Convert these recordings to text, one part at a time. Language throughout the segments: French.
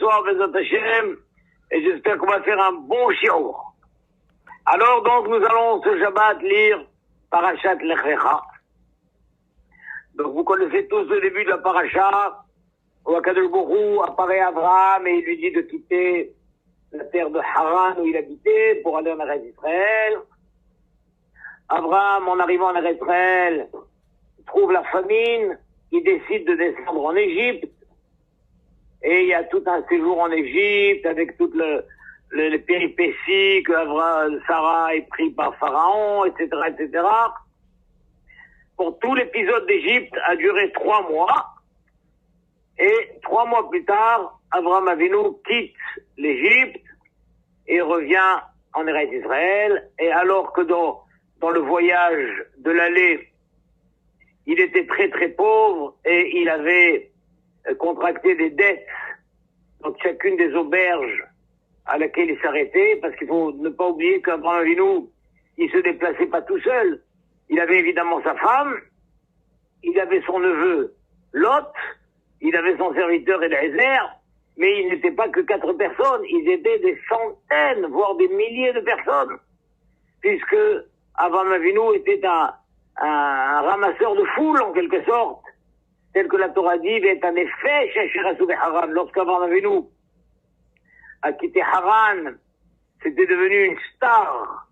soir, Bezat Hashem, et j'espère qu'on va faire un bon shiur. Alors donc, nous allons ce Shabbat lire Parashat Lech Lecha. Donc vous connaissez tous le début de la Parasha, où Akadosh Baruch Hu apparaît à Abraham et il lui dit de quitter la terre de Haran où il habitait pour aller en Eretz Israël. Abraham, en arrivant en Eretz Israël, trouve la famine, il décide de descendre en Égypte, et il y a tout un séjour en Égypte avec toutes les péripéties que Sarah est prise par Pharaon, etc., etc. Pour tout l'épisode d'Égypte a duré 3 mois, et 3 mois plus tard, Abraham Avinu quitte l'Égypte et revient en Eretz Israël, et alors que dans le voyage de l'aller, il était très très pauvre et il avait contracté des dettes dans chacune des auberges à laquelle il s'arrêtait, parce qu'il faut ne pas oublier qu'Abraham Avinu, il se déplaçait pas tout seul. Il avait évidemment sa femme, il avait son neveu Lot, il avait son serviteur Eliezer, mais il n'était pas que 4 personnes, ils étaient des centaines, voire des milliers de personnes, puisque Abraham Avinu était un ramasseur de foule en quelque sorte, tel que la Torah dit, est un effet chez Haran. Lorsqu'Abraham Avinu a quitté Haran, c'était devenu une star,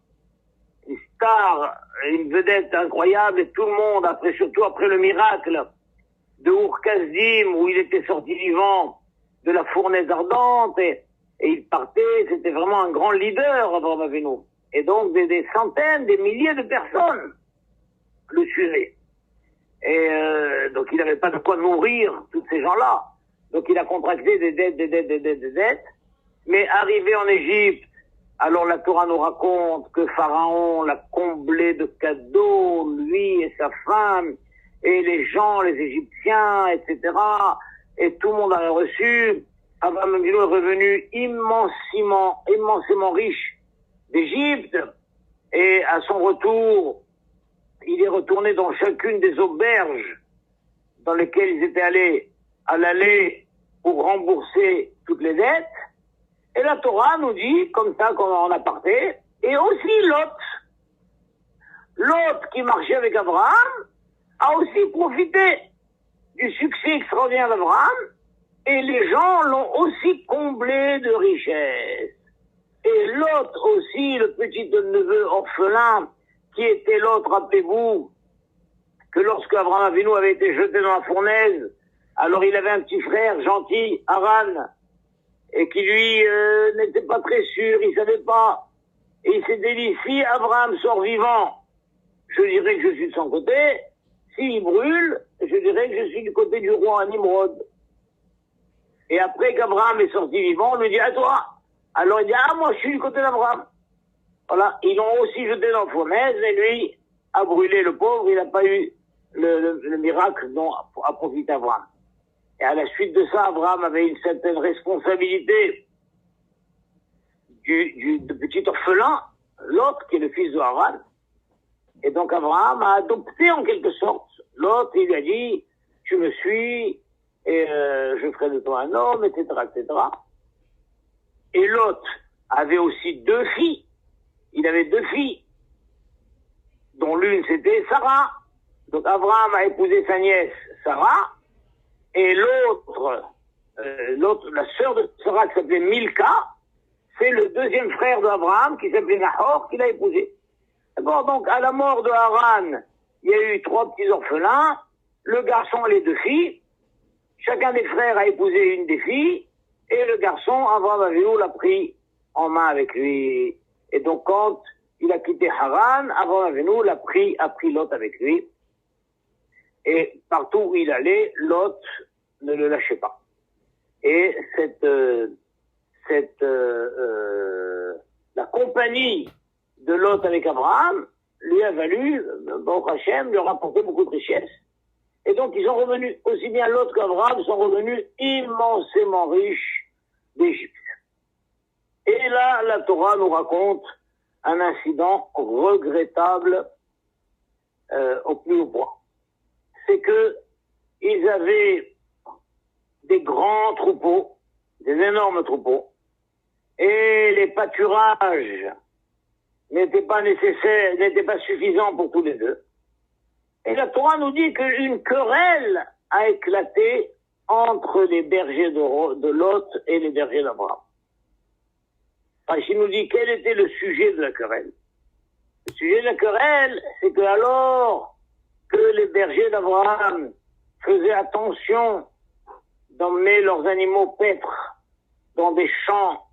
une vedette incroyable, et tout le monde, surtout après le miracle de Ur-Kasdim, où il était sorti vivant de la fournaise ardente, et il partait, c'était vraiment un grand leader, Abraham Avinu. Et donc des centaines, des milliers de personnes le suivaient. Et donc il n'avait pas de quoi nourrir tous ces gens-là. Donc il a contracté des dettes. Mais arrivé en Égypte, alors la Torah nous raconte que Pharaon l'a comblé de cadeaux, lui et sa femme, et les gens, les Égyptiens, etc. Et tout le monde a reçu. Abraham Avinu est revenu immensément riche d'Égypte. Et à son retour, il est retourné dans chacune des auberges dans lesquelles ils étaient allés à l'aller pour rembourser toutes les dettes. Et la Torah nous dit, comme ça, comme en aparté, et aussi Lot qui marchait avec Abraham, a aussi profité du succès extraordinaire d'Abraham, et les gens l'ont aussi comblé de richesses. Et Lot aussi, le petit neveu orphelin, qui était Lot, rappelez-vous, que lorsque Abraham Avinu avait été jeté dans la fournaise, alors il avait un petit frère gentil, Haran, et qui lui n'était pas très sûr, il savait pas. Et il s'est dit, si Abraham sort vivant, je dirais que je suis de son côté. S'il brûle, je dirais que je suis du côté du roi Nimrod. Et après qu'Abraham est sorti vivant, on lui dit, à toi. Alors il dit, moi je suis du côté d'Abraham. Voilà, ils l'ont aussi jeté dans la fournaise, et lui a brûlé, le pauvre, il n'a pas eu le miracle dont a profité Abraham. Et à la suite de ça, Abraham avait une certaine responsabilité de petit orphelin, Lot, qui est le fils de Haran. Et donc Abraham a adopté en quelque sorte Lot, et il lui a dit, tu me suis, et je ferai de toi un homme, etc., etc. Et Lot avait aussi 2 filles. Il avait 2 filles, dont l'une c'était Sarah. Donc Abraham a épousé sa nièce Sarah, et l'autre, la sœur de Sarah qui s'appelait Milka, c'est le 2e frère d'Abraham qui s'appelait Nahor, qu'il a épousé. Bon, donc à la mort de Haran, il y a eu 3 petits orphelins, le garçon et les 2 filles. Chacun des frères a épousé une des filles, et le garçon, Abraham Avinu, l'a pris en main avec lui. Et donc quand il a quitté Haran, Abraham Avinu a pris Lot avec lui. Et partout où il allait, Lot ne le lâchait pas. Et la compagnie de Lot avec Abraham lui a valu, Baruch Hashem, lui a rapporté beaucoup de richesses. Et donc ils sont revenus, aussi bien Lot qu'Abraham sont revenus immensément riches d'Égypte. Et là, la Torah nous raconte un incident regrettable au plus haut point. C'est que ils avaient des grands troupeaux, des énormes troupeaux, et les pâturages n'étaient pas nécessaires, n'étaient pas suffisants pour tous les deux. Et la Torah nous dit qu'une querelle a éclaté entre les bergers de Lot et les bergers d'Abraham. Rachid nous dit quel était le sujet de la querelle. Le sujet de la querelle, c'est que alors que les bergers d'Abraham faisaient attention d'emmener leurs animaux paître dans des champs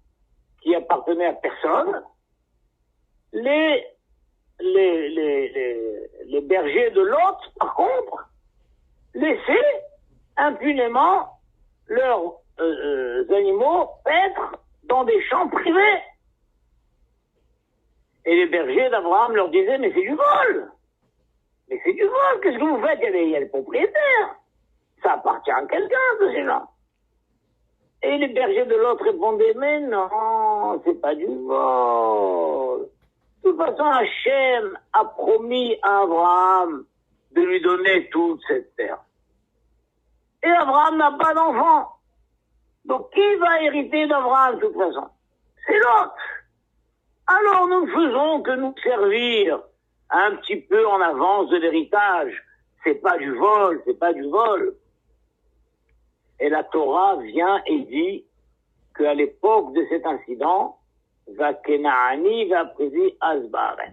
qui appartenaient à personne, les bergers de Lot, par contre, laissaient impunément leurs animaux paître dans des champs privés. Et les bergers d'Abraham leur disaient, mais c'est du vol. Mais c'est du vol, qu'est-ce que vous faites? Il y a les propriétaires. Ça appartient à quelqu'un, tous ces gens. Et les bergers de l'autre répondaient, mais non, c'est pas du vol. De toute façon, Hachem a promis à Abraham de lui donner toute cette terre. Et Abraham n'a pas d'enfant. Donc qui va hériter d'Abraham de toute façon? C'est l'autre. Alors nous ne faisons que nous servir un petit peu en avance de l'héritage. C'est pas du vol, c'est pas du vol. Et la Torah vient et dit qu'à l'époque de cet incident, va Kenaani va prisi Asbaret.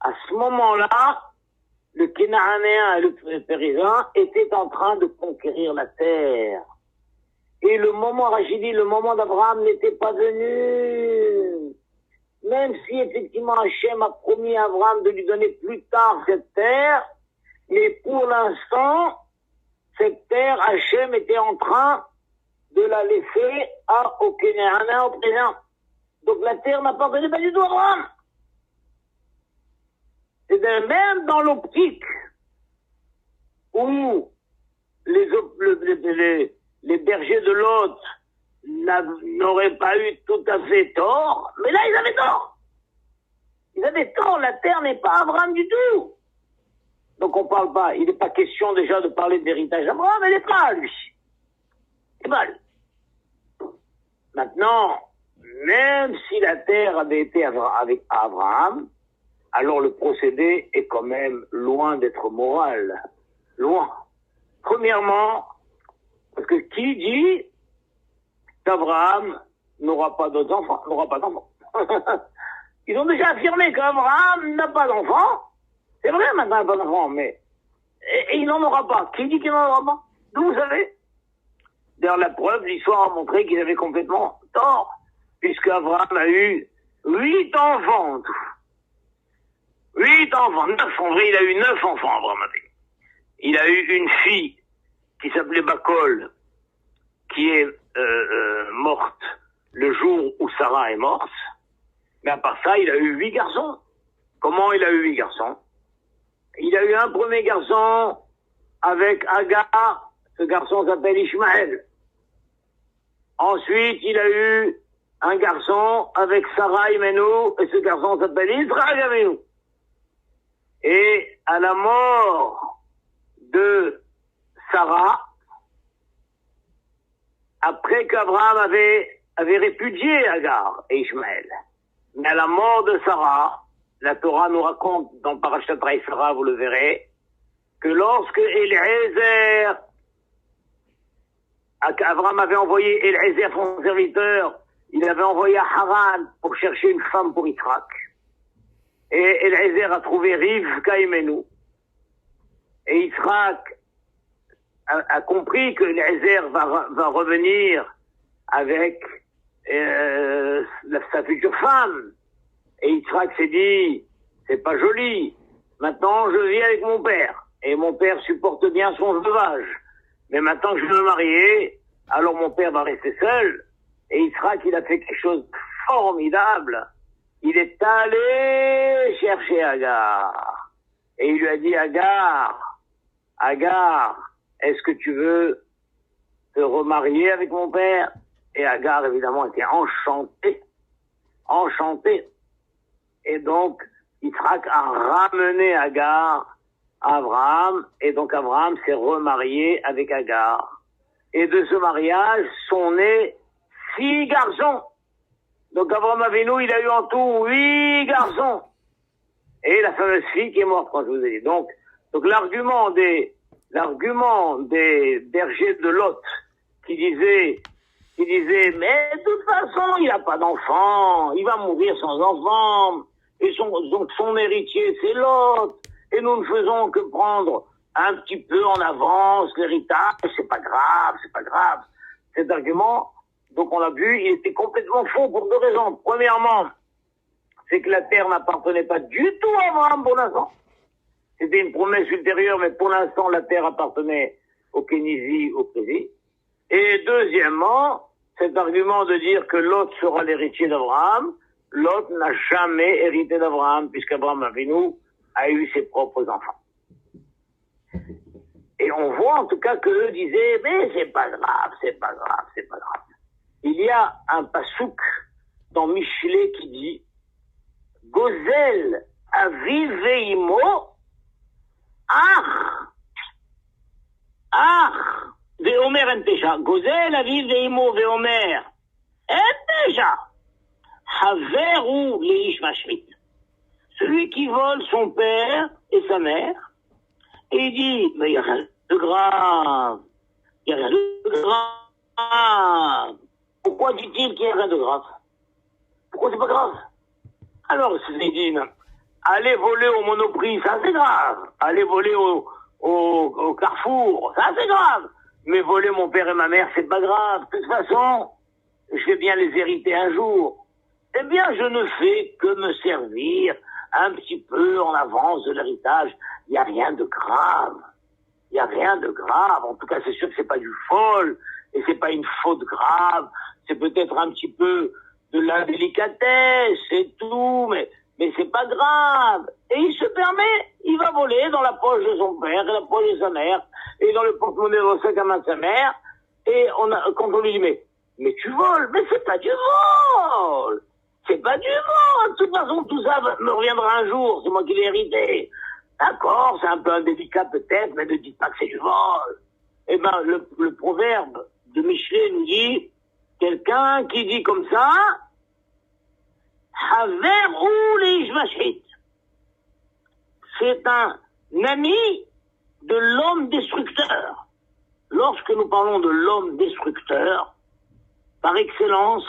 À ce moment-là, le Kénaanéen et le Périzin étaient en train de conquérir la terre. Et le moment, Rachid dit, le moment d'Abraham n'était pas venu. Même si effectivement Hachem a promis à Abraham de lui donner plus tard cette terre, mais pour l'instant, cette terre, Hachem était en train de la laisser au Kénaanéen, au présent. Donc la terre n'appartenait pas du tout à Abraham. Et même dans l'optique où les bergers de Lot n'auraient pas eu tout à fait tort, mais là ils avaient tort. Ils avaient tort, la terre n'est pas Abraham du tout. Donc on parle pas, il n'est pas question déjà de parler de l'héritage d'Abraham, elle n'est pas lui. C'est pas lui. Maintenant, même si la terre avait été avec Abraham, alors le procédé est quand même loin d'être moral. Loin. Premièrement, parce que qui dit qu'Abraham n'aura pas d'autres enfants, n'aura pas d'enfants? Ils ont déjà affirmé qu'Abraham n'a pas d'enfants. C'est vrai maintenant, il n'a pas d'enfants, mais... Et il n'en aura pas. Qui dit qu'il n'en aura pas? D'où vous savez? D'ailleurs, la preuve, l'histoire a montré qu'ils avaient complètement tort, puisque Abraham a eu 8 enfants. 8 enfants, 9 en vrai, il a eu 9 enfants, Abraham avait. Il a eu une fille qui s'appelait Bacol, qui est morte le jour où Sarah est morte. Mais à part ça, il a eu 8 garçons. Comment il a eu 8 garçons? Il a eu un premier garçon avec Agar, ce garçon s'appelle Ishmaël. Ensuite, il a eu un garçon avec Sarah Imenu, et ce garçon s'appelle Israël Imenu. Et à la mort de Sarah, après qu'Abraham avait répudié Agar et Ishmaël, mais à la mort de Sarah, la Torah nous raconte dans Parashat Sarah, vous le verrez, que lorsque Eliezer, Abraham avait envoyé Eliezer, son serviteur, il avait envoyé à Haran pour chercher une femme pour Yitzhak. Et Eliezer a trouvé Rivka Imenu. Et Yitzhak a compris que Eliezer va revenir avec sa future femme. Et Yitzhak s'est dit, c'est pas joli. Maintenant, je vis avec mon père. Et mon père supporte bien son veuvage. Mais maintenant que je veux me marier, alors mon père va rester seul. Et Yitzhak, il a fait quelque chose de formidable. Il est allé chercher Agar. Et il lui a dit, Agar, est-ce que tu veux te remarier avec mon père? Et Agar, évidemment, était enchantée. Et donc, Yitzhak a ramené Agar à Abraham, et donc Abraham s'est remarié avec Agar. Et de ce mariage sont nés 6 garçons. Donc Abraham Avinu, il a eu en tout 8 garçons. Et la fameuse fille qui est morte, quand je vous ai dit. Donc l'argument des bergers de Lot, qui disaient, mais de toute façon, il n'a pas d'enfant, il va mourir sans enfant, et donc son héritier, c'est Lot, et nous ne faisons que prendre un petit peu en avance l'héritage, c'est pas grave. Cet argument, donc on l'a vu, il était complètement faux pour 2 raisons. Premièrement, c'est que la terre n'appartenait pas du tout à Abraham pour l'instant. C'était une promesse ultérieure, mais pour l'instant, la terre appartenait au Kénizi, au Prési. Et deuxièmement, cet argument de dire que Lot sera l'héritier d'Abraham, Lot n'a jamais hérité d'Abraham, puisqu'Abraham Avinu a eu ses propres enfants. Et on voit en tout cas qu'eux disaient, mais c'est pas grave. Il y a un pasouk dans Michelet qui dit, Gozel aviv veimo, veomer en pesha. Gozel aviv veimo veomer en pesha. Haveru leish mashrit. Celui qui vole son père et sa mère, et il dit, mais il n'y a rien de grave. Pourquoi dit-il qu'il n'y a rien de grave? Pourquoi c'est pas grave? Alors, c'est dit, aller voler au Monoprix, ça c'est grave. Aller voler au Carrefour, ça c'est grave. Mais voler mon père et ma mère, c'est pas grave. De toute façon, je vais bien les hériter un jour. Eh bien, je ne fais que me servir un petit peu en avance de l'héritage. Il n'y a rien de grave. En tout cas, c'est sûr que c'est pas du vol, et c'est pas une faute grave. C'est peut-être un petit peu de l'indélicatesse, c'est tout, mais c'est pas grave. Et il se permet, il va voler dans la poche de son père, et la poche de sa mère, et dans le porte-monnaie dans le sac à main de sa mère, et quand on lui dit, mais tu voles, mais c'est pas du vol! De toute façon, tout ça me reviendra un jour, c'est moi qui l'ai hérité. D'accord, c'est un peu indélicat peut-être, mais ne dites pas que c'est du vol. Eh ben, le proverbe de Michelet nous dit, quelqu'un qui dit comme ça, Haveru leish mashrit. C'est un ami de l'homme destructeur. Lorsque nous parlons de l'homme destructeur, par excellence,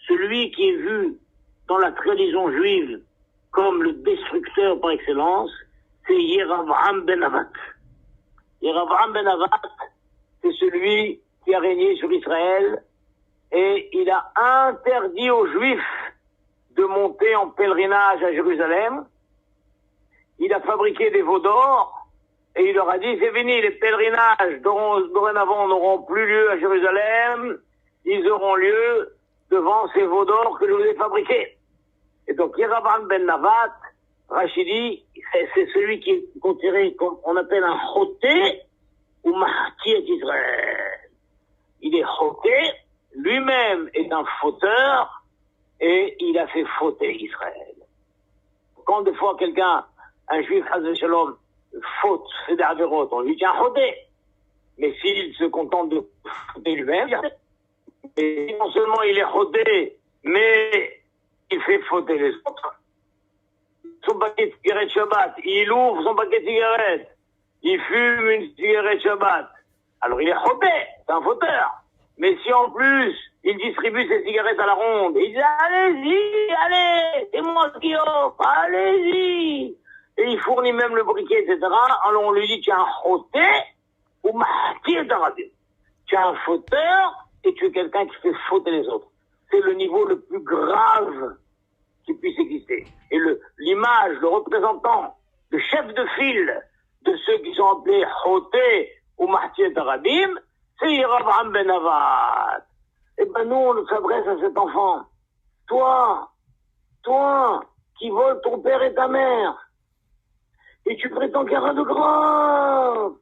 celui qui est vu dans la tradition juive comme le destructeur par excellence, c'est Yeravam ben Avat. Yeravam ben Avat, c'est celui qui a régné sur Israël et il a interdit aux Juifs de monter en pèlerinage à Jérusalem. Il a fabriqué des veaux d'or et il leur a dit, c'est fini, les pèlerinages dorénavant n'auront plus lieu à Jérusalem, ils auront lieu devant ces veaux d'or que je vous ai fabriqués. Et donc Yeravam ben Avat, Rachidi, c'est celui qui est considéré comme on appelle un choté ou martyr d'Israël. Il est choté, lui-même est un fauteur et il a fait fauter Israël. Quand des fois quelqu'un, un juif, Shalom, faute, fait des avérotes, on lui dit un choté. Mais s'il se contente de fauter lui-même, et non seulement il est choté, mais il fait fauter les autres. Son paquet de cigarettes Shabbat, il ouvre son paquet de cigarettes, il fume une cigarette Shabbat. Alors il est choté, c'est un fauteur. Mais si en plus, il distribue ses cigarettes à la ronde, il dit allez, c'est moi qui offre, allez-y. Et il fournit même le briquet, etc. Alors on lui dit, tu es un choté ou mahtir d'Arabie. Tu es un fauteur et tu es quelqu'un qui fait fauter les autres. C'est le niveau le plus grave qui puisse exister. Et l'image, le représentant, le chef de file de ceux qui sont appelés choté ou mahtir d'Arabim, c'est Yeravam ben Avat. Eh ben nous, on s'adresse à cet enfant. Toi, qui voles ton père et ta mère, et tu prétends qu'il n'y a rien de grave.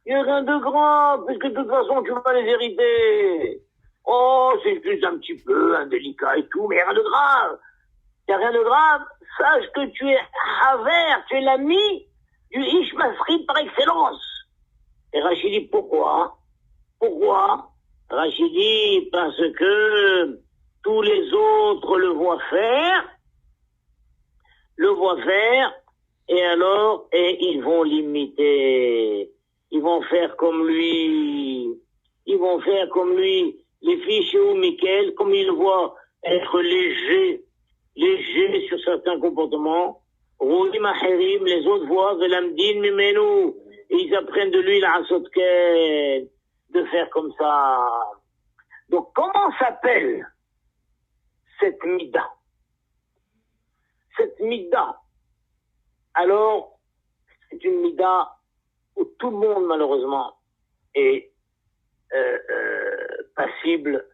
Il n'y a rien de grave, puisque de toute façon, tu vas les hériter. Oh, c'est juste un petit peu indélicat et tout, mais il n'y a rien de grave. Il n'y a rien de grave. Sache que tu es Haver, tu es l'ami du Ish Masrid par excellence. Et Rachid dit, pourquoi? Rachid dit parce que tous les autres le voient faire, et alors, ils vont l'imiter. Ils vont faire comme lui. Les filles chez Michael, comme ils le voient être léger sur certains comportements, Rouim Ahirim, les autres voient Velamdin Mimenu, ils apprennent de lui la Asotken, de faire comme ça. Donc, comment s'appelle cette mida? Cette mida, alors, c'est une mida où tout le monde, malheureusement, est passible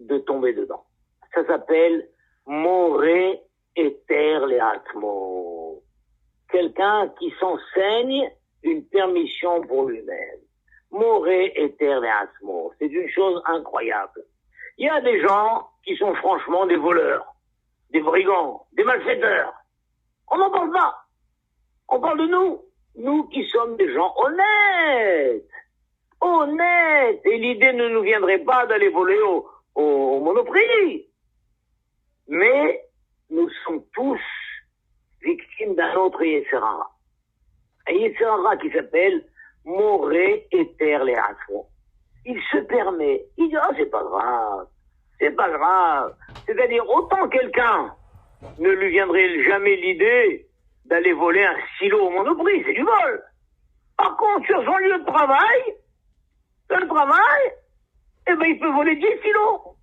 de tomber dedans. Ça s'appelle Moré Eter Leatmo. Quelqu'un qui s'enseigne une permission pour lui-même. Moré Eter Leatmo. C'est une chose incroyable. Il y a des gens qui sont franchement des voleurs, des brigands, des malfaiteurs. On n'en parle pas. On parle de nous qui sommes des gens honnêtes. Et l'idée ne nous viendrait pas d'aller voler au Monoprix. Mais nous sommes tous victimes d'un autre Yetzirah. Un Yetzirah qui s'appelle Moré Eter Leatmo. Il se permet, il dit, c'est pas grave. C'est-à-dire, autant quelqu'un ne lui viendrait jamais l'idée d'aller voler un silo au Monoprix, c'est du vol. Par contre, sur son lieu de travail, il peut voler 10 silos.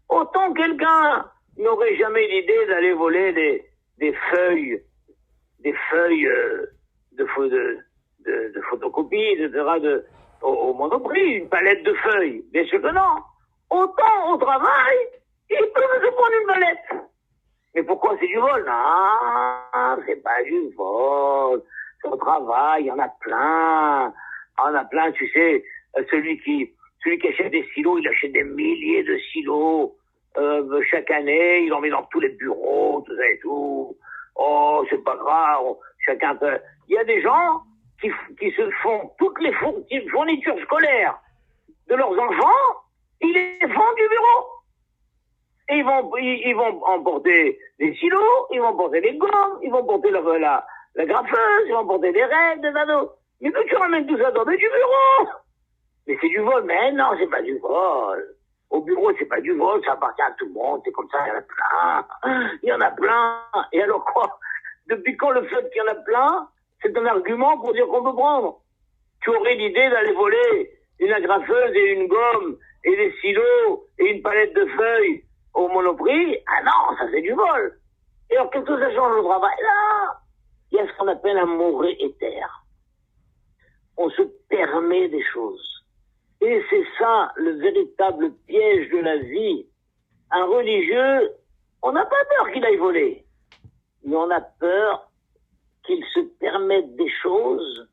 Autant quelqu'un n'aurait jamais l'idée d'aller voler des feuilles de photocopie, etc., au Monoprix, une palette de feuilles. Bien sûr que non. Autant au travail, il peut se prendre une palette. Mais pourquoi c'est du vol? Non, c'est pas du vol. C'est au travail, il y en a plein. Tu sais, celui qui achète des silos, il achète des milliers de silos. Chaque année, il en met dans tous les bureaux, tout ça et tout. Oh, c'est pas grave, chacun peut. Il y a des gens qui se font toutes les fournitures scolaires de leurs enfants, ils les font du bureau. Et ils vont emporter des silos, ils vont emporter des gommes, ils vont emporter la graffeuse, ils vont emporter des règles, des anneaux. Mais que tu ramènes tout ça dans du bureau. Mais c'est du vol. Mais non, c'est pas du vol. Au bureau, c'est pas du vol, ça appartient à tout le monde. C'est comme ça, il y en a plein. Et alors quoi? Depuis quand le fait qu'il y en a plein, c'est un argument pour dire qu'on peut prendre? Tu aurais l'idée d'aller voler une agrafeuse et une gomme et des silos et une palette de feuilles au Monoprix? Ah non, ça c'est du vol. Et alors, qu'est-ce que ça change au travail? Là, il y a ce qu'on appelle un moré éther. On se permet des choses. Et c'est ça le véritable piège de la vie. Un religieux, on n'a pas peur qu'il aille voler, mais on a peur qu'il se permette des choses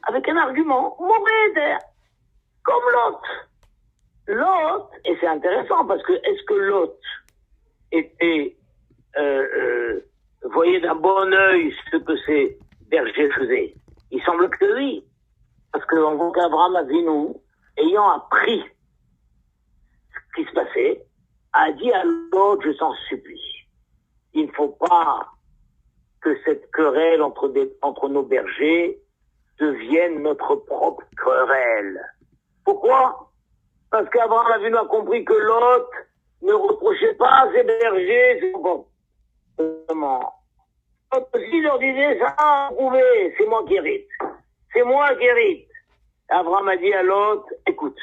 avec un argument mauvais, comme Lot. Lot, et c'est intéressant parce que est-ce que Lot était voyait d'un bon œil ce que ces bergers faisaient? Il semble que oui, parce qu'on voit qu'Abraham Avinu, ayant appris ce qui se passait, a dit à l'autre, je t'en supplie, il ne faut pas que cette querelle entre nos bergers devienne notre propre querelle. Pourquoi? Parce qu'Abraham Avinu a compris que l'autre ne reprochait pas à ses bergers ses comportements. S'il leur disait ça, prouvé, c'est moi qui hérite. C'est moi qui hérite. Abraham a dit à l'autre, écoute,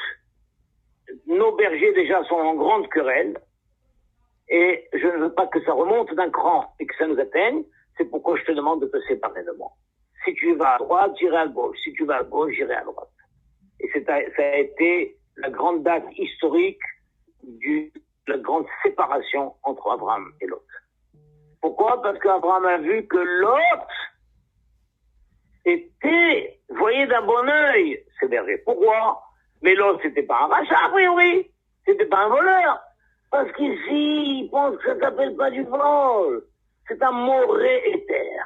nos bergers déjà sont en grande querelle et je ne veux pas que ça remonte d'un cran et que ça nous atteigne. C'est pourquoi je te demande de te séparer de moi. Si tu vas à droite, j'irai à gauche. Si tu vas à gauche, j'irai à droite. Et ça a été la grande date historique de la grande séparation entre Abraham et Lot. Pourquoi? Parce qu'Abraham a vu que Lot voyait d'un bon œil ses bergers. Pourquoi? Mais Lot, c'était pas un rachat, a priori. C'était pas un voleur. Parce qu'ici, il pense que ça s'appelle pas du vol. C'est un moré éther.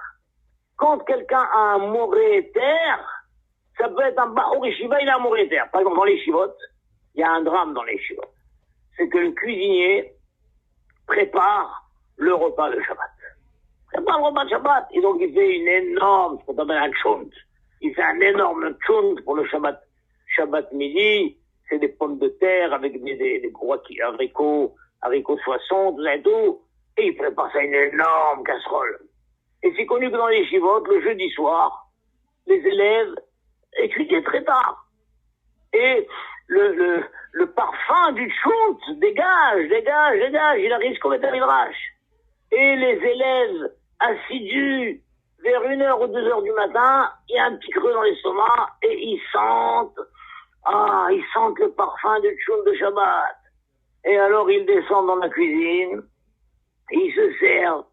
Quand quelqu'un a un moré éther, ça peut être un Bahour Yeshiva, il a un moré éther. Par exemple, dans les Shivot, il y a un drame dans les yeshivot. C'est que le cuisinier prépare le repas de Shabbat. Prépare le repas de Shabbat. Et donc il fait une énorme, ce qu'on appelle un tchount. Il fait un énorme tchount pour le Shabbat. Shabbat midi, c'est des pommes de terre avec des gros haricots soissons, tout ça et tout. Et il prépare ça une énorme casserole. Et c'est connu que dans les yeshivot, le jeudi soir, les élèves étudiaient très tard. Et le parfum du tchount dégage, il arrive comme un midrash. Et les élèves assidus, vers 1h ou 2h du matin, il y a un petit creux dans l'estomac et ils sentent le parfum du tchount de Shabbat. Et alors ils descendent dans la cuisine, et ils se servent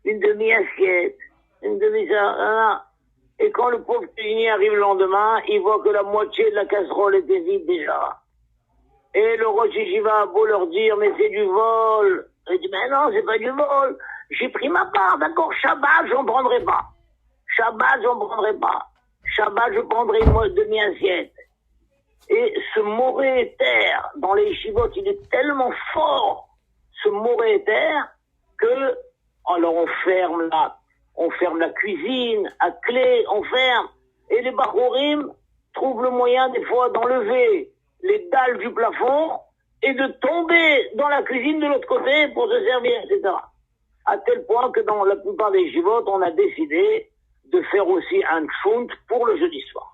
une demi-assiette, une demi-assiette. Et quand le pauvre cuisinier arrive le lendemain, il voit que la moitié de la casserole était vide déjà. Et le Rosh Yeshiva a beau leur dire, mais c'est du vol. Il dit, mais non, c'est pas du vol. J'ai pris ma part, d'accord, Shabbat, j'en prendrai pas. Shabbat, je prendrai une demi-assiette. Et ce moré éther, dans les yeshivot, il est tellement fort, ce moré éther, que, alors on ferme la cuisine, à clé, on ferme. Et les bachorim trouvent le moyen, des fois, d'enlever les dalles du plafond et de tomber dans la cuisine de l'autre côté pour se servir, etc. À tel point que dans la plupart des yeshivot, on a décidé de faire aussi un tchount pour le jeudi soir.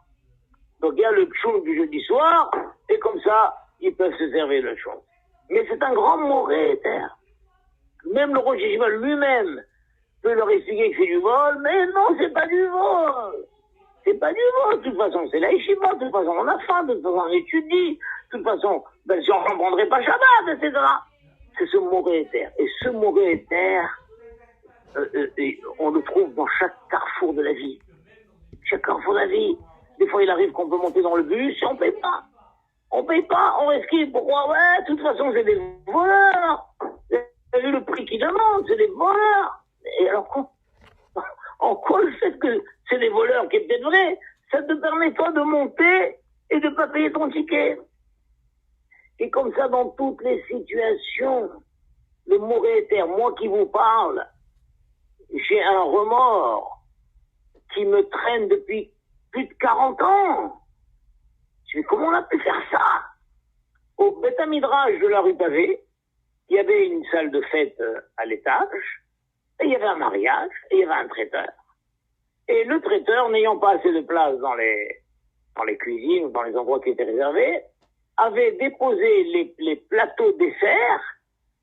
Donc il y a le tchount du jeudi soir, et comme ça, ils peuvent se servir le tchount. Mais c'est un grand moré éther. Même le Rosh Yeshiva lui-même peut leur expliquer que c'est du vol, mais non, c'est pas du vol. C'est pas du vol, de toute façon, c'est la yeshiva, de toute façon, on a faim, de toute façon, on étudie, de toute façon, si on ne prendrait pas Shabbat, etc. C'est ce moré éther. Et ce moré éther, on le trouve dans chaque carrefour de la vie. Chaque carrefour de la vie. Des fois, il arrive qu'on peut monter dans le bus et on paye pas. On esquive. Pourquoi? Ouais, de toute façon, c'est des voleurs. Vous avez vu le prix qu'ils demandent, c'est des voleurs. Et alors, en quoi le fait que c'est des voleurs, qui est peut-être vrai, ça te permet toi de monter et de pas payer ton ticket. Et comme ça, dans toutes les situations, le moré éther, moi qui vous parle, j'ai un remords qui me traîne depuis plus de 40 ans. Je dis, comment on a pu faire ça? Au Beth Midrash de la rue Pavée, il y avait une salle de fête à l'étage, et il y avait un mariage, et il y avait un traiteur. Et le traiteur, n'ayant pas assez de place dans les cuisines, ou dans les endroits qui étaient réservés, avait déposé les plateaux desserts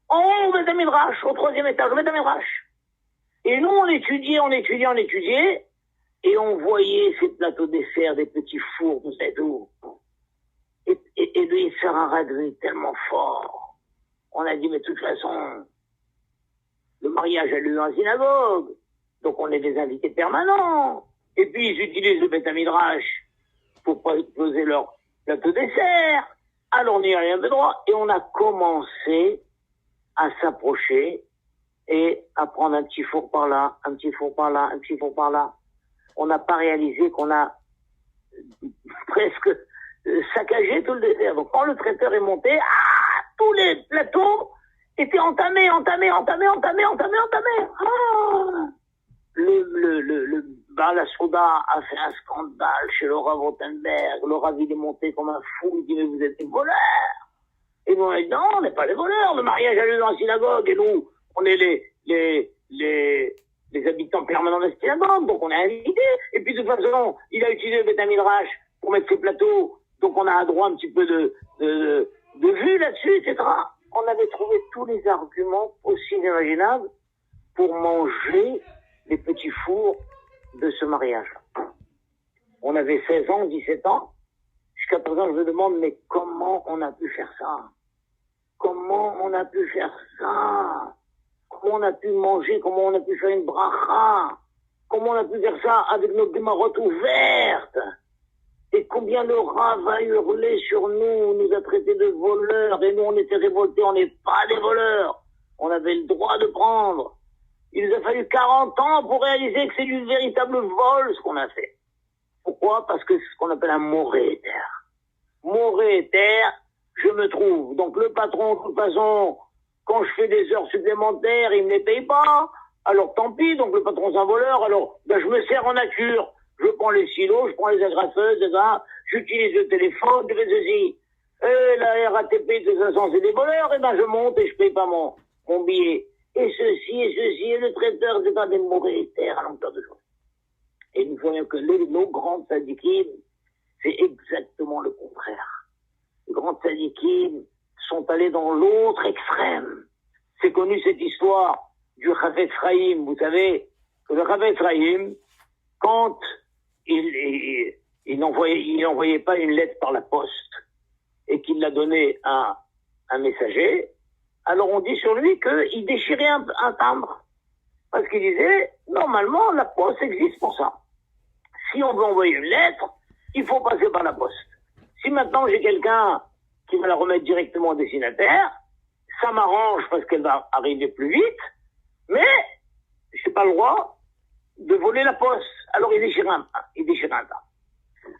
en haut au Beth Midrash, au 3e étage, au Beth Midrash. Et nous, on étudiait, et on voyait ces plateaux desserts, des petits fours, tout ça et tout. Et le Yetzer Hara est devenu tellement fort. On a dit, mais de toute façon, le mariage a lieu dans la synagogue. Donc on est des invités permanents. Et puis ils utilisent le Beth Midrash pour poser leur plateau dessert. Alors on n'y a rien de droit. Et on a commencé à s'approcher et à prendre un petit four par là, un petit four par là, un petit four par là. On n'a pas réalisé qu'on a presque saccagé tout le dessert. Donc quand le traiteur est monté, tous les plateaux étaient entamés. Le Baal Souda a fait un scandale chez le Rav Rothenberg. Le Rav il est monté comme un fou, il dit mais vous êtes des voleurs. Et nous on a dit non, on n'est pas des voleurs, le mariage a lieu dans la synagogue et nous on est les habitants permanents de la synagogue, donc on est invités. Et puis de toute façon, il a utilisé le Beth Midrash pour mettre ses plateaux, donc on a un droit un petit peu de vue là-dessus, etc. On avait trouvé tous les arguments possibles et imaginables pour manger les petits fours de ce mariage. On avait 16 ans, 17 ans. Jusqu'à présent, je me demande, mais comment on a pu faire ça? Comment on a pu faire ça? Comment on a pu manger? Comment on a pu faire une bracha? Comment on a pu faire ça avec nos guémarottes ouvertes? Et combien le Rav a hurlé sur nous, nous a traités de voleurs, et nous on était révoltés, on n'est pas des voleurs. On avait le droit de prendre. Il nous a fallu 40 ans pour réaliser que c'est du véritable vol ce qu'on a fait. Pourquoi? Parce que c'est ce qu'on appelle un moré éther. Moré éther, je me trouve. Donc le patron, de toute façon, quand je fais des heures supplémentaires, il ne les paye pas. Alors tant pis, donc le patron c'est un voleur. Alors ben, je me sers en nature. Je prends les silos, je prends les agrafeuses, etc. J'utilise le téléphone, je fais ceci. La RATP, de toute façon, c'est des voleurs. Et ben je monte et je paye pas mon billet. Et ceci, et le traiteur, c'est pas des mauvais terres à longueur de journée. Et nous voyons que nos grandes syndiquines, c'est exactement le contraire. Les grandes syndiquines sont allées dans l'autre extrême. C'est connu cette histoire du Chafetz Chaim. Vous savez que le Chafetz Chaim, quand il n'envoyait pas une lettre par la poste et qu'il l'a donnée à un messager, alors on dit sur lui qu'il déchirait un timbre. Parce qu'il disait, normalement, la poste existe pour ça. Si on veut envoyer une lettre, il faut passer par la poste. Si maintenant j'ai quelqu'un qui va la remettre directement au destinataire, ça m'arrange parce qu'elle va arriver plus vite, mais j'ai pas le droit de voler la poste. Alors il déchirait un timbre.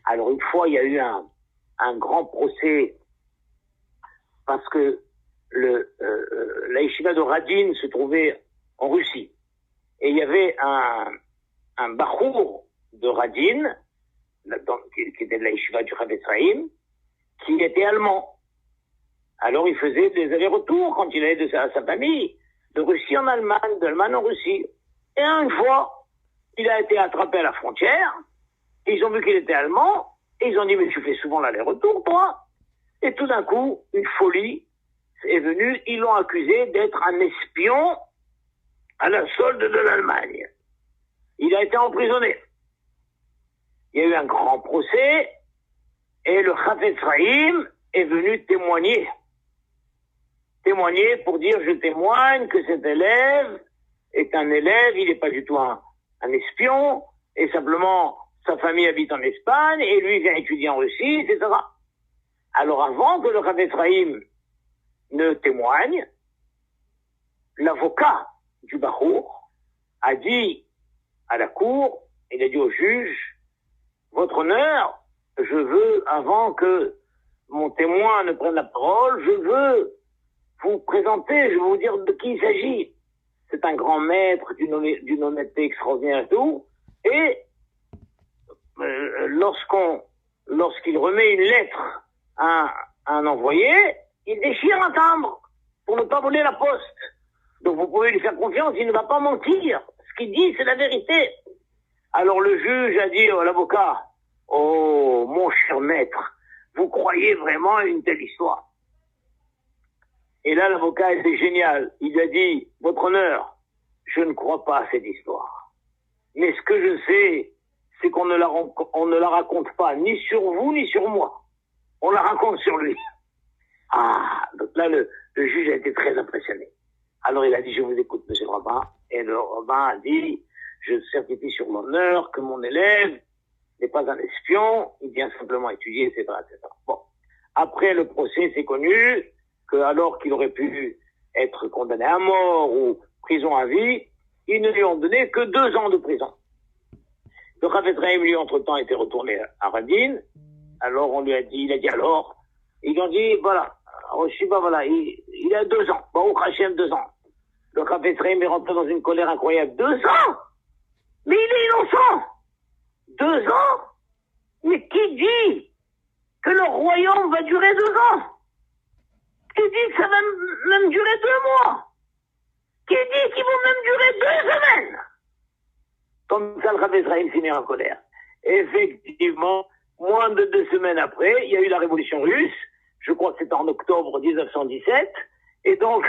Alors une fois, il y a eu un grand procès parce que la yeshiva de Radin se trouvait en Russie. Et il y avait un bachour de Radin, qui était de la yeshiva du Chafetz Chaim, qui était allemand. Alors il faisait des allers-retours quand il allait de sa famille, de Russie en Allemagne, d'Allemagne en Russie. Et une fois, il a été attrapé à la frontière, ils ont vu qu'il était allemand, et ils ont dit, mais tu fais souvent l'aller-retour, toi. Et tout d'un coup, une folie est venue, ils l'ont accusé d'être un espion à la solde de l'Allemagne. Il a été emprisonné. Il y a eu un grand procès, et le Chafetz Chaim est venu témoigner pour dire, je témoigne que cet élève est un élève, il n'est pas du tout un espion, et simplement sa famille habite en Espagne, et lui vient étudier en Russie, etc. Alors avant que le Chafetz Chaim ne témoigne, l'avocat du bachour a dit à la cour, il a dit au juge, votre honneur, je veux, avant que mon témoin ne prenne la parole, je veux vous présenter, je veux vous dire de qui il s'agit. C'est un grand maître d'une honnêteté extraordinaire et tout. Et lorsqu'il remet une lettre à un envoyé, il déchire un timbre pour ne pas voler la poste. Donc vous pouvez lui faire confiance, il ne va pas mentir. Ce qu'il dit, c'est la vérité. Alors le juge a dit à l'avocat, oh, mon cher maître, vous croyez vraiment à une telle histoire? Et là, l'avocat était génial. Il a dit, votre honneur, je ne crois pas à cette histoire. Mais ce que je sais, c'est qu'on ne la raconte pas ni sur vous, ni sur moi. On la raconte sur lui. Ah, donc là, le juge a été très impressionné. Alors il a dit, je vous écoute, monsieur le rabbin. Et le rabbin a dit, je certifie sur mon honneur que mon élève n'est pas un espion, il vient simplement étudier, etc., etc. Bon. Après le procès, c'est connu que alors qu'il aurait pu être condamné à mort ou prison à vie, ils ne lui ont donné que 2 ans de prison. Le Chafetz Chaim, lui, entre-temps, était retourné à Radin. Alors on lui a dit, alors, ils lui ont dit, voilà, voilà, il a 2 ans. Baruch Hashem, 2 ans. Le Chafetz Chaim est rentré dans une colère incroyable. 2 ans? Mais il est innocent! 2 ans? Mais qui dit que le royaume va durer 2 ans? Qui dit que ça va même durer 2 mois? Qui dit qu'ils vont même durer 2 semaines? Comme ça, le Chafetz Chaim s'est mis en colère. Effectivement, moins de 2 semaines après, il y a eu la révolution russe. Je crois que c'était en octobre 1917. Et donc,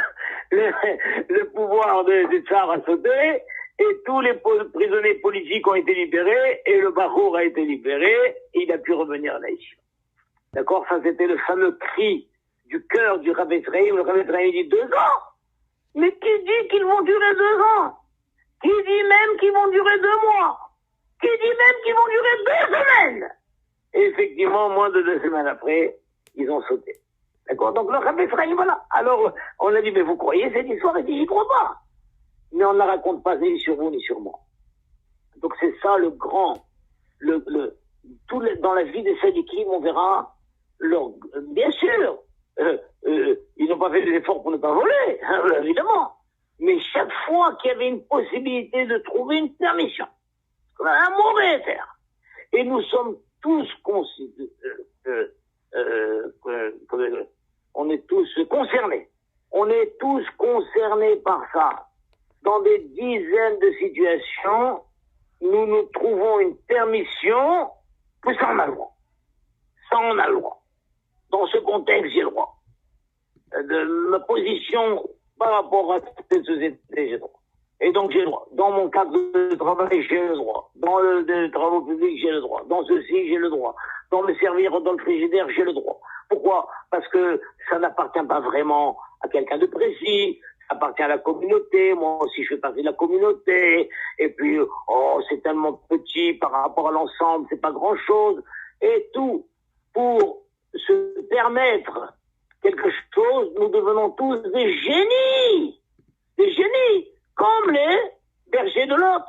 le pouvoir du tsar a sauté. Et tous les prisonniers politiques ont été libérés. Et le bachour a été libéré. Et il a pu revenir à la yeshiva. D'accord? Ça, c'était le fameux cri du cœur du Chafetz Chaim. Le Chafetz Chaim dit 2 ans. Mais qui dit qu'ils vont durer 2 ans? Qui dit même qu'ils vont durer 2 mois? Qui dit même qu'ils vont durer 2 semaines? Et effectivement, moins de 2 semaines après, ils ont sauté. D'accord? Donc le Chafetz Chaim, voilà. Alors, on a dit, mais vous croyez cette histoire? Il dit, j'y crois pas. Mais on ne la raconte pas ni sur vous ni sur moi. Donc c'est ça le grand, dans la vie des Sadikim, on verra bien sûr, ils n'ont pas fait des efforts pour ne pas voler, hein, évidemment. Mais chaque fois qu'il y avait une possibilité de trouver une permission, on a un mauvais terre. Et nous sommes tous on est tous concernés. On est tous concernés par ça. Dans des dizaines de situations, nous nous trouvons une permission, puis ça on a le droit. Ça on a le droit. Dans ce contexte, j'ai le droit. De ma position par rapport à cette société, j'ai le droit. Et donc j'ai le droit. Dans mon cadre de travail, j'ai le droit. Dans les travaux publics, j'ai le droit. Dans ceci, j'ai le droit. Dans me servir dans le frigidaire, j'ai le droit. Pourquoi? Parce que ça n'appartient pas vraiment à quelqu'un de précis. Ça appartient à la communauté. Moi aussi, je fais partie de la communauté. Et puis, oh, c'est tellement petit par rapport à l'ensemble, c'est pas grand-chose. Et tout pour se permettre quelque chose, nous devenons tous des génies. Des génies. Comme les bergers de Lot.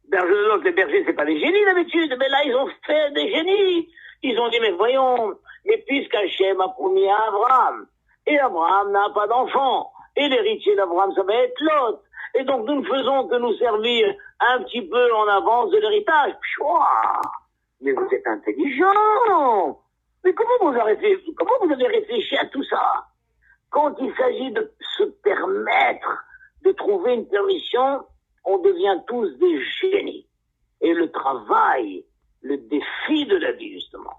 Bergers de Lot, les bergers, c'est pas des génies d'habitude, mais là, ils ont fait des génies. Ils ont dit, mais voyons, mais puisqu'Hachem a promis à Abraham, et Abraham n'a pas d'enfant, et l'héritier d'Abraham, ça va être Lot. Et donc, nous ne faisons que nous servir un petit peu en avance de l'héritage. Pchouah, mais vous êtes intelligent. Mais comment vous avez réfléchi à tout ça? Quand il s'agit de se permettre de trouver une permission, on devient tous des génies. Et le travail, le défi de la vie, justement.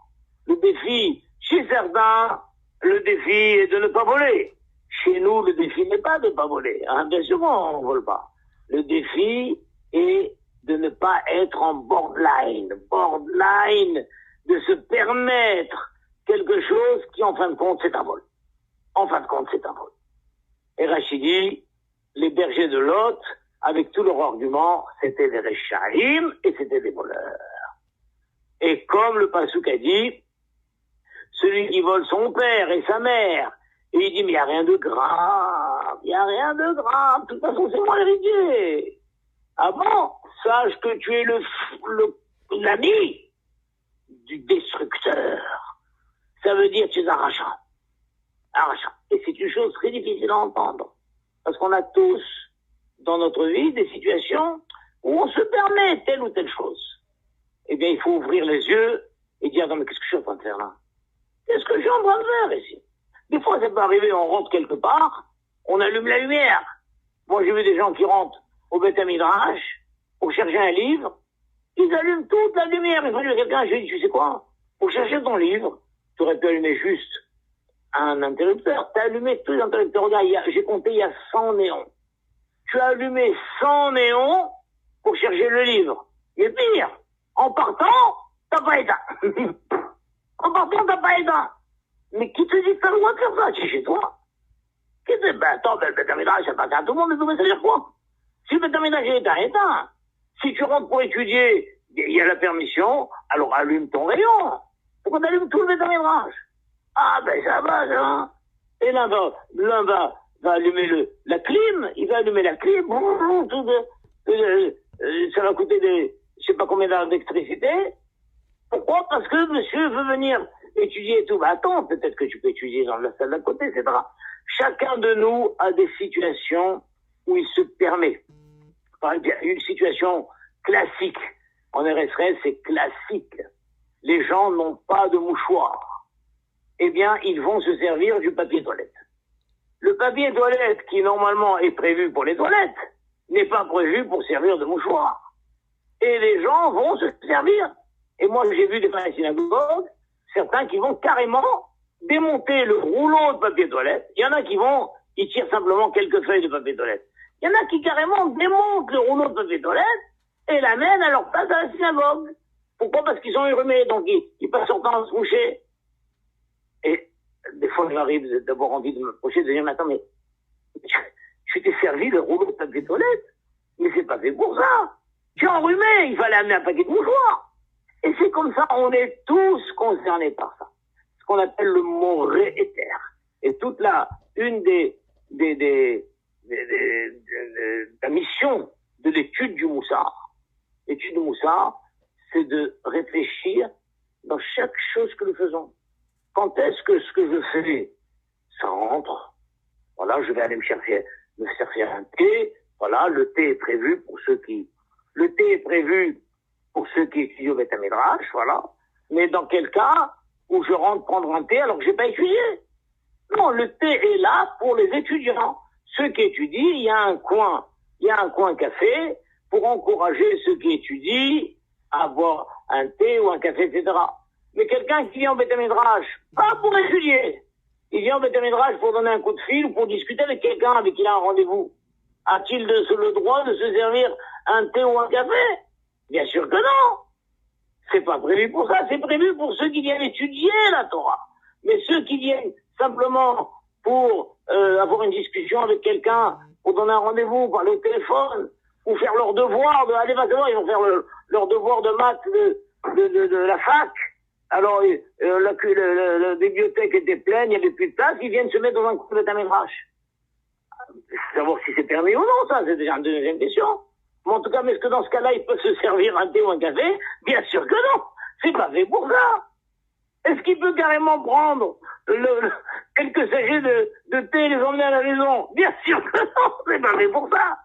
Le défi, chez certains, le défi est de ne pas voler. Chez nous, le défi n'est pas de ne pas voler. Hein, bien sûr, on ne vole pas. Le défi est de ne pas être en borderline. Borderline, de se permettre quelque chose qui, en fin de compte, c'est un vol. En fin de compte, c'est un vol. Et Rachid dit, les bergers de Lot, avec tous leurs arguments, c'était des Réchaïm et c'était des voleurs. Et comme le Passouk a dit, celui qui vole son père et sa mère, et il dit, mais il n'y a rien de grave, il n'y a rien de grave, de toute façon, c'est moi l'héritier. Ah bon? Sache que tu es l'ami du destructeur. Ça veut dire que tu es un rachat. Un rachat. Et c'est une chose très difficile à entendre. Parce qu'on a tous, dans notre vie, des situations où on se permet telle ou telle chose. Eh bien, il faut ouvrir les yeux et dire, non, mais qu'est-ce que je suis en train de faire là? Qu'est-ce que je suis en train de faire ici? Des fois, ça peut arriver, on rentre quelque part, on allume la lumière. Moi, j'ai vu des gens qui rentrent au Beth Midrash pour chercher un livre, ils allument toute la lumière. Il faut dire à quelqu'un, je lui dis, tu sais quoi? Pour chercher ton livre, tu aurais pu allumer juste un interrupteur. Tu as allumé tous les interrupteurs. Regarde, j'ai compté, il y a 100 néons. Tu as allumé 100 néons pour chercher le livre. Mais pire, en partant, t'as pas éteint. En partant, t'as pas éteint. Mais qui te dit que t'as le droit de faire ça? C'est chez toi. Attends, le Beth Midrash, ça appartient à tout le monde, mais ça veut dire quoi? Si le Beth Midrash est éteint. Si tu rentres pour étudier, il y a la permission, alors allume ton rayon. Pourquoi t'allumes tout le Beth Midrash? Ah, ben ça va, ça va. Et l'un va allumer la clim, il va allumer la clim, ça va coûter je sais pas combien d'électricité. Pourquoi? Parce que monsieur veut venir étudier et tout. Bah attends, peut-être que tu peux étudier dans la salle d'à côté, etc. Chacun de nous a des situations où il se permet. Par exemple, une situation classique. En RSRS, c'est classique. Les gens n'ont pas de mouchoir. Eh bien, ils vont se servir du papier toilette. Le papier toilette, qui normalement est prévu pour les toilettes, n'est pas prévu pour servir de mouchoir. Et les gens vont se servir. Et moi, j'ai vu dans la synagogue, certains qui vont carrément démonter le rouleau de papier toilette. Il y en a ils tirent simplement quelques feuilles de papier toilette. Il y en a qui carrément démontent le rouleau de papier toilette et l'amènent à leur place à la synagogue. Pourquoi? Parce qu'ils sont enrhumés, donc ils passent leur temps à se moucher. Et des fois, il m'arrive d'avoir envie de me approcher, de dire, mais attends, mais je t'ai servi le rouleau de papier toilette, mais c'est pas fait pour ça. Tu es enrhumé, il fallait amener un paquet de mouchoirs. Et c'est comme ça, on est tous concernés par ça. Ce qu'on appelle le mot rééter. Et une la mission de l'étude du Moussard. L'étude du Moussard, c'est de réfléchir dans chaque chose que nous faisons. Quand est-ce que ce que je fais, ça rentre. Voilà, je vais aller me faire un thé. Voilà, le thé est prévu pour ceux qui étudient au Beth Midrash, voilà. Mais dans quel cas où je rentre prendre un thé alors que j'ai pas étudié? Non, le thé est là pour les étudiants. Ceux qui étudient, il y a un coin café pour encourager ceux qui étudient à boire un thé ou un café, etc. Mais quelqu'un qui vient au Beth Midrash, pas pour étudier, il vient au Beth Midrash pour donner un coup de fil ou pour discuter avec quelqu'un avec qui il a un rendez-vous. A-t-il le droit de se servir un thé ou un café? Bien sûr que non. C'est pas prévu pour ça, c'est prévu pour ceux qui viennent étudier la Torah. Mais ceux qui viennent simplement pour avoir une discussion avec quelqu'un, pour donner un rendez-vous, parler au téléphone, ou faire leur devoir allez, va savoir, ils vont faire leur devoir de maths de la fac. Alors, la bibliothèque était pleine, il n'y avait plus de place, ils viennent se mettre dans un cours de Midrash. Savoir si c'est permis ou non, ça, c'est déjà une deuxième question. Mais en tout cas, est-ce que dans ce cas-là, il peut se servir un thé ou un café? Bien sûr que non. C'est pas fait pour ça. Est-ce qu'il peut carrément prendre quelques sachets de thé et les emmener à la maison? Bien sûr que non. C'est pas fait pour ça.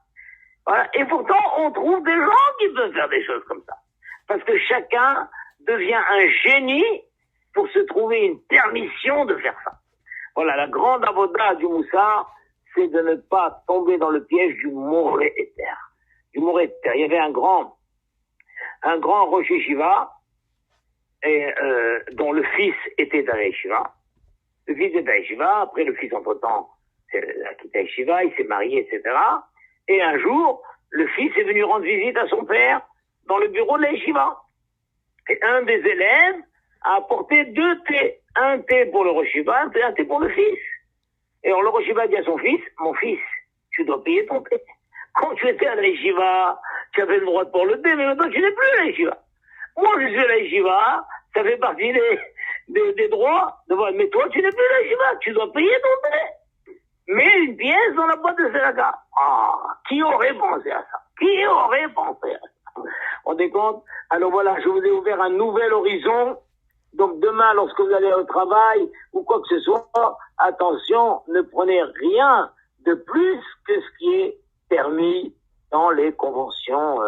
Voilà. Et pourtant, on trouve des gens qui peuvent faire des choses comme ça. Parce que chacun devient un génie pour se trouver une permission de faire ça. Voilà, la grande avoda du Moussard, c'est de ne pas tomber dans le piège du moré éther. Il y avait un grand Rosh Yeshiva, dont le fils était dans la Yeshiva. Le fils était dans la Yeshiva, après le fils entre-temps a quitté la Yeshiva, il s'est marié, etc. Et un jour, le fils est venu rendre visite à son père dans le bureau de la Yeshiva. Et un des élèves a apporté 2 thés. Un thé pour le Rosh Yeshiva, un thé pour le fils. Et alors le Rosh Yeshiva dit à son fils, mon fils, tu dois payer ton thé. Quand tu étais à la Yeshiva, tu avais le droit de prendre le thé, mais maintenant tu n'es plus à la Yeshiva. Moi, je suis à la Yeshiva, ça fait partie des droits. Mais toi, tu n'es plus à la Yeshiva, tu dois payer ton thé. Mets une pièce dans la boîte de Sedaka. Ah, qui aurait pensé à ça? Qui aurait pensé à ça? On est compte? Alors voilà, je vous ai ouvert un nouvel horizon. Donc demain, lorsque vous allez au travail ou quoi que ce soit, attention, ne prenez rien de plus que ce qui est permis dans les conventions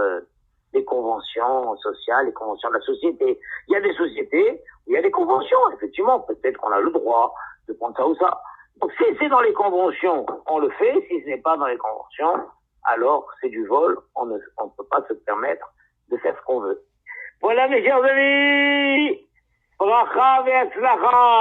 sociales, les conventions de la société. Il y a des sociétés où il y a des conventions, effectivement, peut-être qu'on a le droit de prendre ça ou ça. Donc si c'est dans les conventions, on le fait. Si ce n'est pas dans les conventions, alors c'est du vol, on ne peut pas se permettre de faire ce qu'on veut. Voilà mes chers amis, bracha ve'atzlacha.